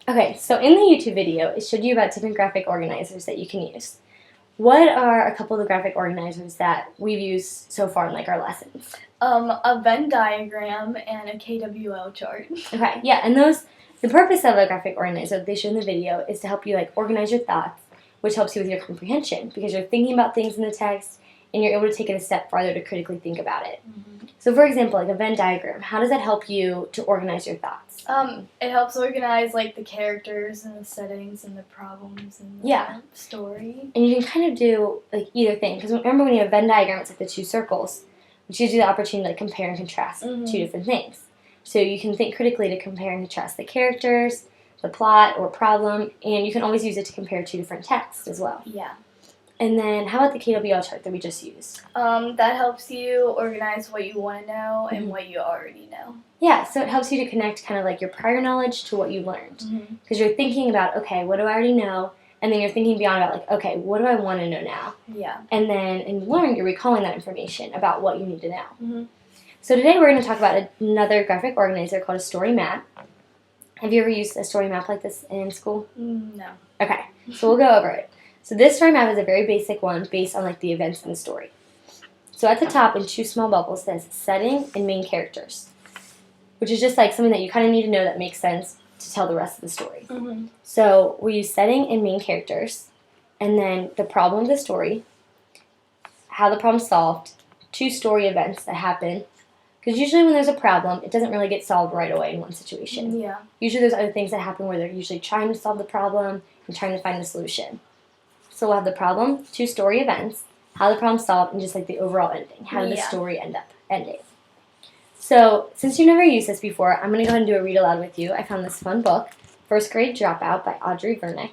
Okay, so in the YouTube video, it showed you about different graphic organizers that you can use. What are a couple of the graphic organizers that we've used so far in like our lessons? A Venn diagram and a KWL chart. Okay, yeah, and the purpose of a graphic organizer that they show in the video is to help you like organize your thoughts, which helps you with your comprehension because you're thinking about things in the text and you're able to take it a step farther to critically think about it. Mm-hmm. So for example, like a Venn diagram, how does that help you to organize your thoughts? It helps organize like the characters and the settings and the problems and the story. And you can kind of do like either thing because remember when you have a Venn diagram, it's like the two circles, which gives you the opportunity to like compare and contrast two different things. So you can think critically to compare and contrast the characters, the plot or problem, and you can always use it to compare two different texts as well. Yeah. And then how about the KWL chart that we just used? That helps you organize what you want to know and what you already know. Yeah, so it helps you to connect kind of like your prior knowledge to what you learned. Because you're thinking about, okay, what do I already know? And then you're thinking beyond about like, okay, what do I want to know now? Yeah. And then in Learn, you're recalling that information about what you need to know. So today we're going to talk about another graphic organizer called a story map. Have you ever used a story map like this in school? No. Okay, so we'll go over it. So this story map is a very basic one based on like the events in the story. So at the top in two small bubbles says setting and main characters, which is just like something that you kind of need to know that makes sense to tell the rest of the story. So we use setting and main characters, and then the problem of the story, how the problem's solved, two story events that happen. Because usually when there's a problem, it doesn't really get solved right away in one situation. Yeah. Usually there's other things that happen where they're usually trying to solve the problem and trying to find the solution. So we'll have the problem, two story events, how the problem's solved, and just like the overall ending. How did the story end up ending? So since you've never used this before, I'm going to go ahead and do a read aloud with you. I found this fun book, First Grade Dropout by Audrey Vernick.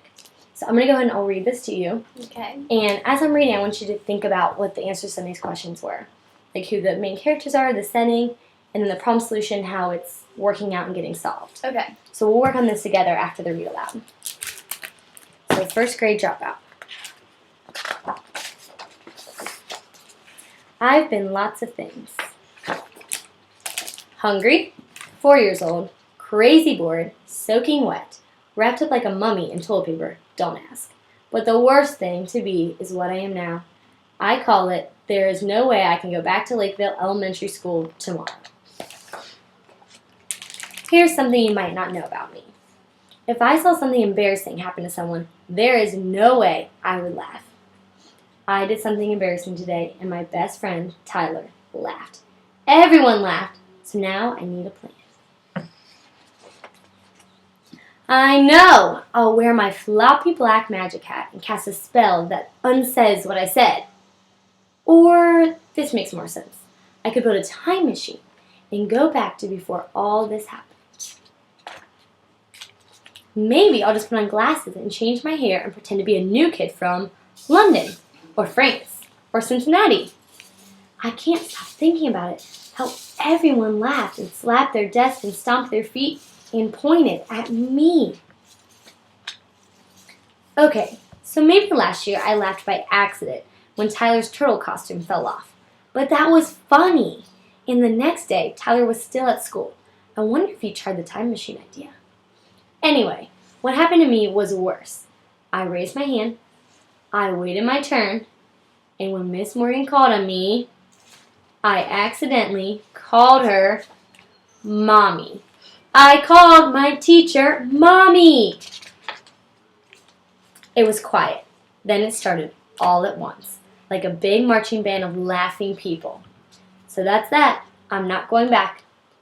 So I'm going to go ahead and I'll read this to you. Okay. And as I'm reading, I want you to think about what the answers to some of these questions were. Like who the main characters are, the setting, and then the problem solution, how it's working out and getting solved. Okay. So we'll work on this together after the read aloud. So First Grade Dropout. I've been lots of things. Hungry, 4 years old, crazy bored, soaking wet, wrapped up like a mummy in toilet paper, don't ask. But the worst thing to be is what I am now. I call it, there is no way I can go back to Lakeville Elementary School tomorrow. Here's something you might not know about me. If I saw something embarrassing happen to someone, there is no way I would laugh. I did something embarrassing today, and my best friend, Tyler, laughed. Everyone laughed, so now I need a plan. I know! I'll wear my floppy black magic hat and cast a spell that unsays what I said. Or, this makes more sense. I could build a time machine and go back to before all this happened. Maybe I'll just put on glasses and change my hair and pretend to be a new kid from London, or France, or Cincinnati. I can't stop thinking about it, how everyone laughed and slapped their desks and stomped their feet and pointed at me. Okay, so maybe last year I laughed by accident when Tyler's turtle costume fell off. But that was funny. And the next day, Tyler was still at school. I wonder if he tried the time machine idea. Anyway, what happened to me was worse. I raised my hand, I waited my turn, and when Miss Morgan called on me, I accidentally called her Mommy. I called my teacher Mommy. It was quiet. Then it started all at once, like a big marching band of laughing people. So that's that. I'm not going back.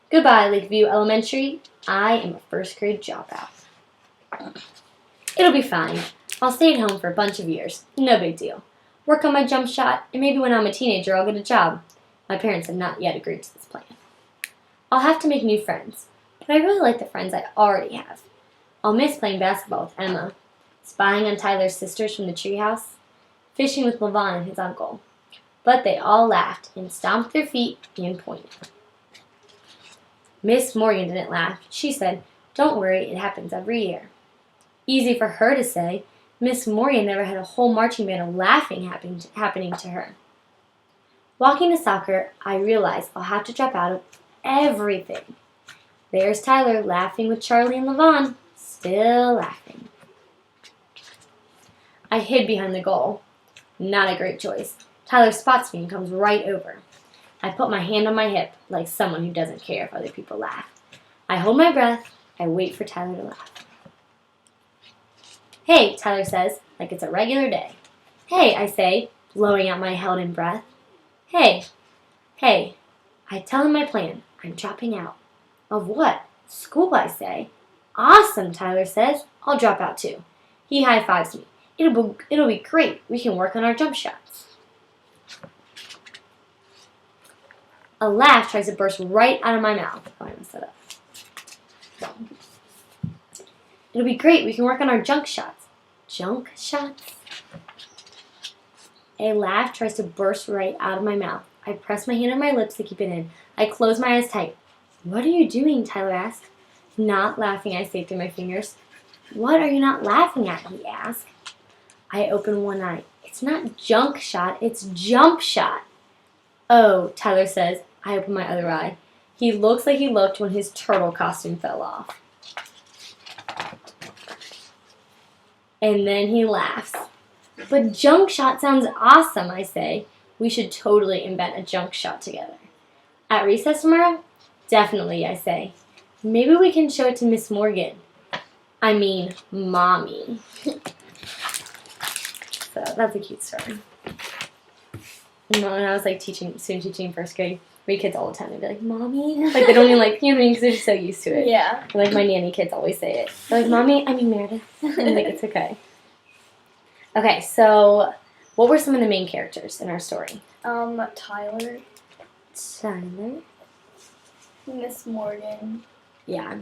Goodbye, Lakeview Elementary. I am a first grade dropout. It'll be fine. I'll stay at home for a bunch of years. No big deal. Work on my jump shot, and maybe when I'm a teenager I'll get a job. My parents have not yet agreed to this plan. I'll have to make new friends, but I really like the friends I already have. I'll miss playing basketball with Emma, spying on Tyler's sisters from the treehouse, fishing with Levon and his uncle. But they all laughed and stomped their feet and pointed. Miss Morgan didn't laugh. She said, "Don't worry, it happens every year." Easy for her to say. Miss Morgan never had a whole marching band of laughing happening to her. Walking to soccer, I realized I'll have to drop out of everything. There's Tyler laughing with Charlie and Levon, still laughing. I hid behind the goal. Not a great choice. Tyler spots me and comes right over. I put my hand on my hip, like someone who doesn't care if other people laugh. I hold my breath. I wait for Tyler to laugh. Hey, Tyler says, like it's a regular day. Hey, I say, blowing out my held-in breath. Hey. I tell him my plan. I'm dropping out. Of what? School, I say. Awesome, Tyler says. I'll drop out too. He high-fives me. It'll be great. We can work on our jump shots. A laugh tries to burst right out of my mouth. Oh, I messed that up. It'll be great. We can work on our junk shots. Junk shots? A laugh tries to burst right out of my mouth. I press my hand on my lips to keep it in. I close my eyes tight. What are you doing? Tyler asks. Not laughing, I say through my fingers. What are you not laughing at? He asks. I open one eye. It's not junk shot, it's jump shot. Oh, Tyler says. I open my other eye. He looks like he looked when his turtle costume fell off. And then he laughs. But junk shot sounds awesome, I say. We should totally invent a junk shot together. At recess tomorrow? Definitely, I say. Maybe we can show it to Miss Morgan. I mean, Mommy. So that's a cute story. When I was like teaching first grade, we kids all the time, they'd be like, Mommy? Like they don't even like, you know what I mean? Because they're just so used to it. Yeah. Like my nanny kids always say it. They're like, Mommy, I mean Meredith. I'm like, it's okay. Okay, so what were some of the main characters in our story? Tyler. Miss Morgan. Yeah.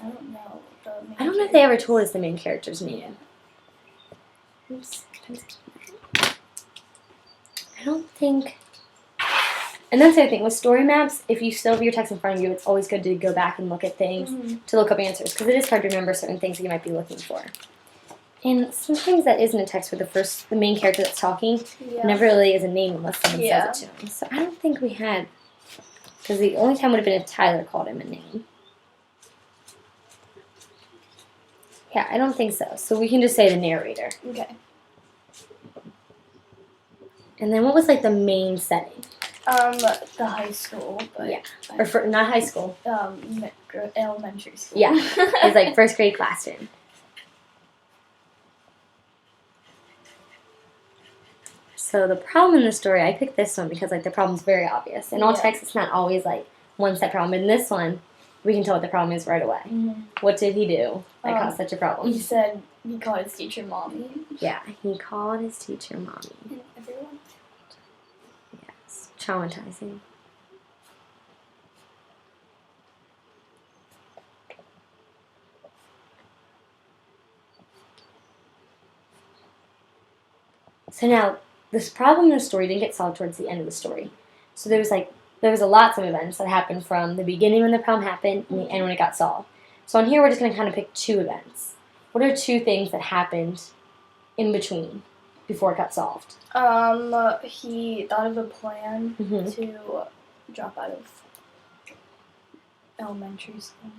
I don't know. I don't know if they ever told us the main character's name. Oops. I don't think. And that's the other thing with story maps. If you still have your text in front of you, it's always good to go back and look at things to look up answers because it is hard to remember certain things that you might be looking for. And sometimes that isn't a text where the main character that's talking never really is a name unless someone says it to him. So I don't think we had, because the only time would have been if Tyler called him a name. Yeah, I don't think so. So we can just say the narrator. Okay. And then what was like the main setting? The high school. But yeah. Or not high school. Elementary school. Yeah. It's like first grade classroom. So the problem in the story, I picked this one because like the problem's very obvious. In all texts, it's not always like one set problem. But in this one, we can tell what the problem is right away. Mm-hmm. What did he do that caused such a problem? He said he called his teacher Mommy. Yeah, he called his teacher Mommy. And everyone? Yes, traumatizing. So now, this problem in the story didn't get solved towards the end of the story. So there was a lots of events that happened from the beginning when the problem happened and the end when it got solved. So on here we're just going to kind of pick two events. What are two things that happened in between before it got solved? He thought of a plan to drop out of elementary school.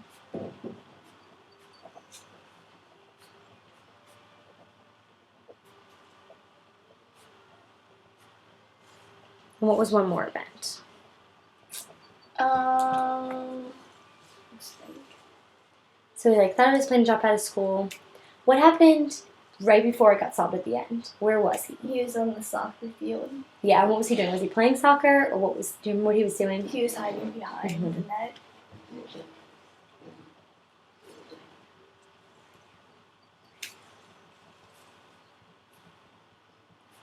And what was one more event? Let's think. So he thought of his plan to drop out of school. What happened right before it got solved at the end? Where was he? He was on the soccer field. Yeah, and what was he doing? Was he playing soccer, or do you remember what he was doing? He was hiding behind the net.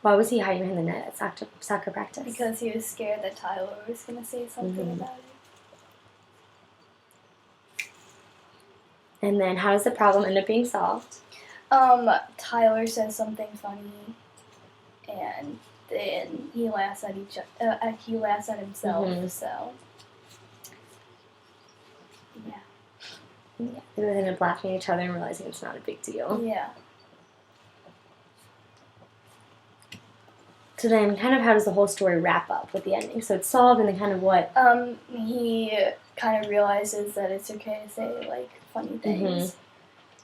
Why was he hiding behind the net at soccer practice? Because he was scared that Tyler was going to say something about it. And then how does the problem end up being solved? Tyler says something funny, and then he laughs at he laughs at himself. So yeah, They end up laughing at each other and realizing it's not a big deal. Yeah. So then, kind of how does the whole story wrap up with the ending? So it's solved, and then kind of what? He kind of realizes that it's okay to say, funny things.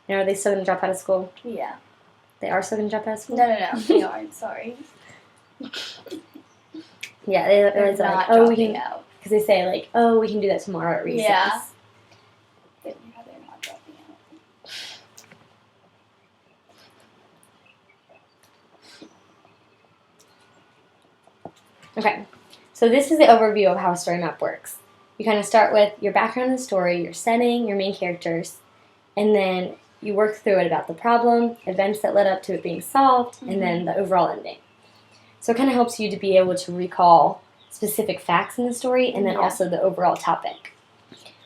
And are they still going to drop out of school? Yeah. They are still going to drop out of school? No, they aren't. Sorry. Yeah, they They're realize that, not like, oh, we dropping can, out. because they say, like, oh, we can do that tomorrow at recess. Yeah. They're not dropping out. Okay, so this is the overview of how a story map works. You kind of start with your background in the story, your setting, your main characters, and then you work through it about the problem, events that led up to it being solved, and then the overall ending. So it kind of helps you to be able to recall specific facts in the story and then also the overall topic.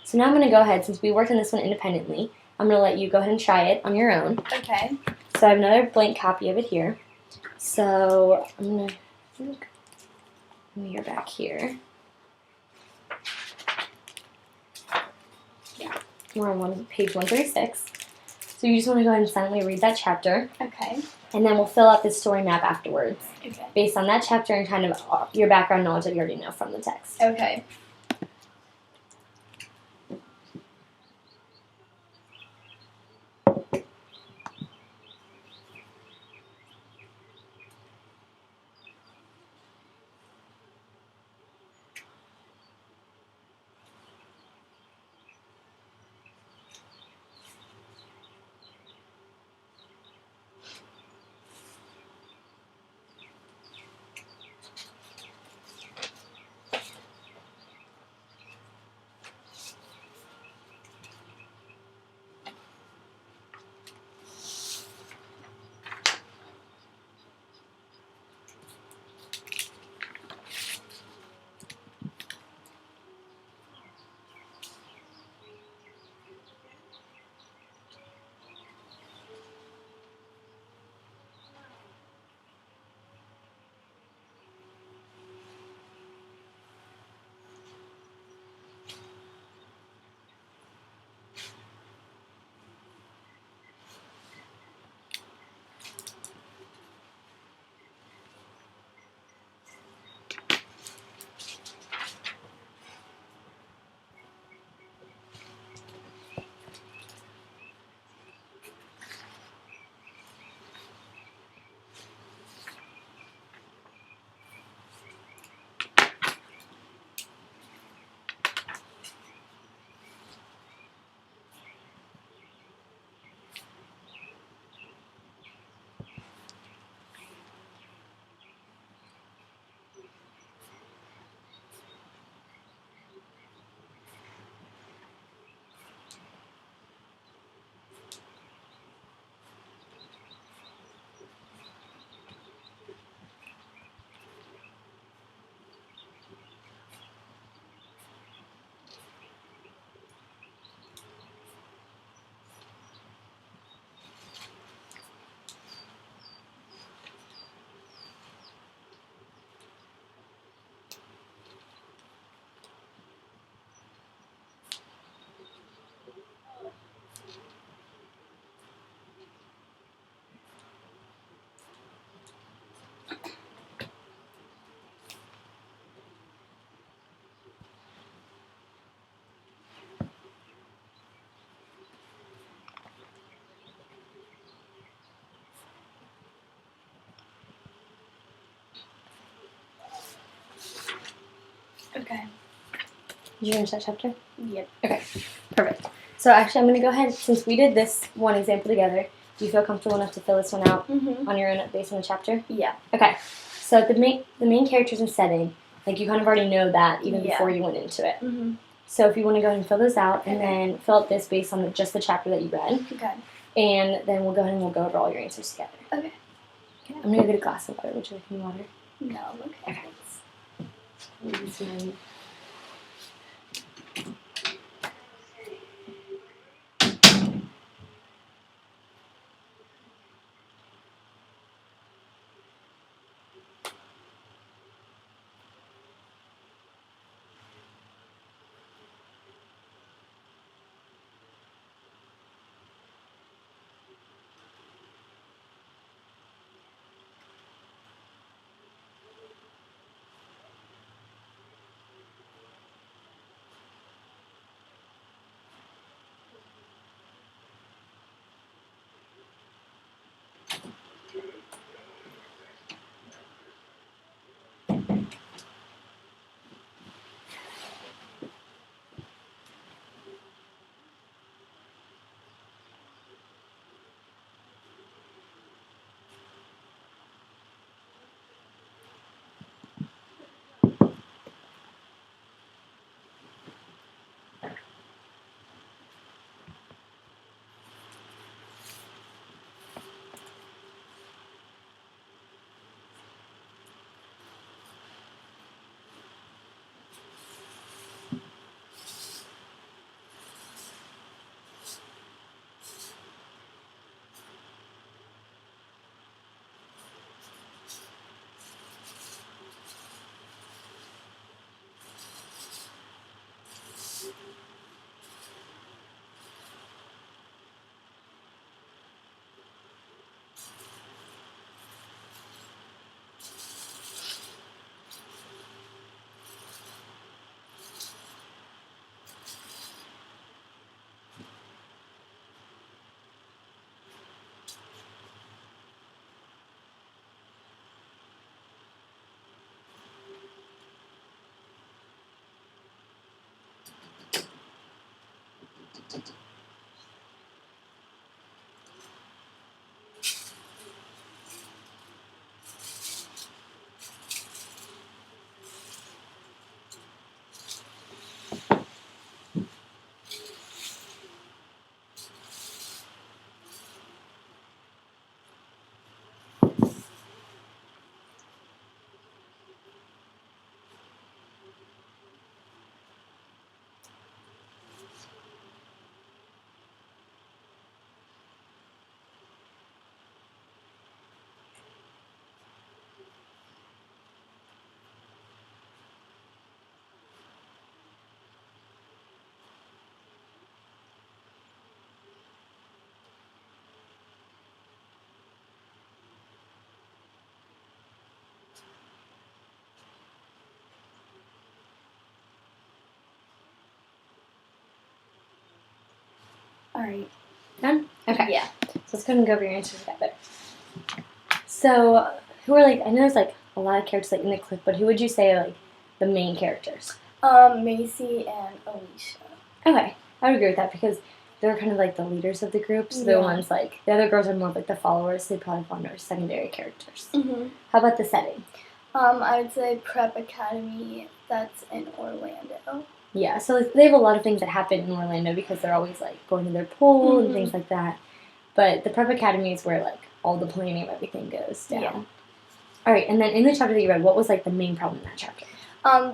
So now I'm going to go ahead, since we worked on this one independently, I'm going to let you go ahead and try it on your own. Okay. So I have another blank copy of it here. So I'm going to mirror back here. Yeah, we're on page 136. So you just want to go ahead and silently read that chapter. Okay. And then we'll fill out this story map afterwards. Okay. Based on that chapter and kind of your background knowledge that you already know from the text. Okay. Okay. Did you finish that chapter? Yep. Okay, perfect. So actually I'm going to go ahead, since we did this one example together, do you feel comfortable enough to fill this one out on your own based on the chapter? Yeah. Okay, so the main characters and setting, like you kind of already know that even before you went into it. So if you want to go ahead and fill those out and then fill out this based on just the chapter that you read. Okay. And then we'll go ahead and we'll go over all your answers together. Okay. I'm going to get a glass of water. Would you like any water? No, okay. Okay. Alright. Done? Okay. Yeah. So let's go ahead and go over your answers together. So, who are I know there's a lot of characters in the clip, but who would you say are the main characters? Macy and Alicia. Okay, I would agree with that because they're kind of the leaders of the group. So the ones the other girls are more of the followers. So they probably fall under secondary characters. Mm-hmm. How about the setting? I would say Prep Academy. That's in Orlando. Yeah, so they have a lot of things that happen in Orlando because they're always going to their pool and things like that. But the Prep Academy is where all the planning of everything goes down. Yeah. All right, and then in the chapter that you read, what was the main problem in that chapter?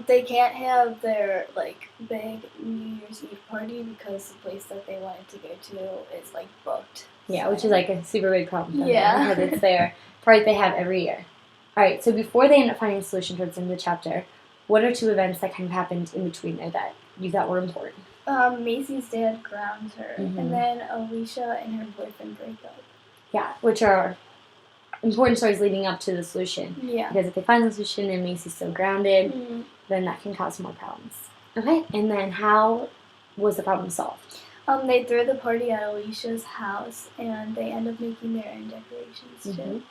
They can't have their big New Year's Eve party because the place that they wanted to go to is booked. Yeah, which is a super big problem for them Yeah. because it's their party they have every year. All right, so before they end up finding a solution towards the end of the chapter, what are 2 events that kind of happened in between there that you thought were important? Macy's dad grounds her, and then Alicia and her boyfriend break up. Yeah, which are important stories leading up to the solution. Yeah. Because if they find the solution and Macy's still grounded, Mm-hmm. then that can cause more problems. Okay, and then how was the problem solved? They throw the party at Alicia's house, and they end up making their own decorations too.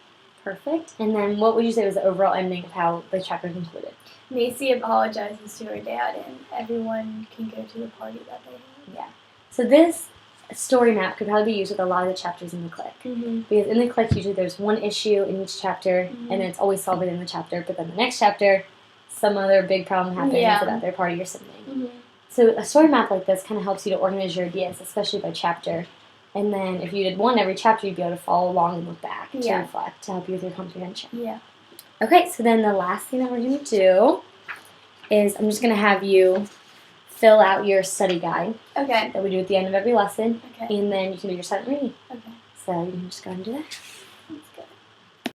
Perfect. And then what would you say was the overall ending of how the chapter concluded? Macy apologizes to her dad, and everyone can go to the party that they have. Yeah. So this story map could probably be used with a lot of the chapters in the click. Mm-hmm. Because in the click, usually there's one issue in each chapter, and then it's always solved within the chapter. But then the next chapter, some other big problem happens about their party or something. Mm-hmm. So a story map like this kind of helps you to organize your ideas, especially by chapter. And then if you did one every chapter, you'd be able to follow along and look back to reflect, to help you with your comprehension. Yeah. Okay, so then the last thing that we're going to do is I'm just going to have you fill out your study guide Okay. that we do at the end of every lesson. Okay. And then you can do your silent reading. Okay. So you can just go ahead and do that.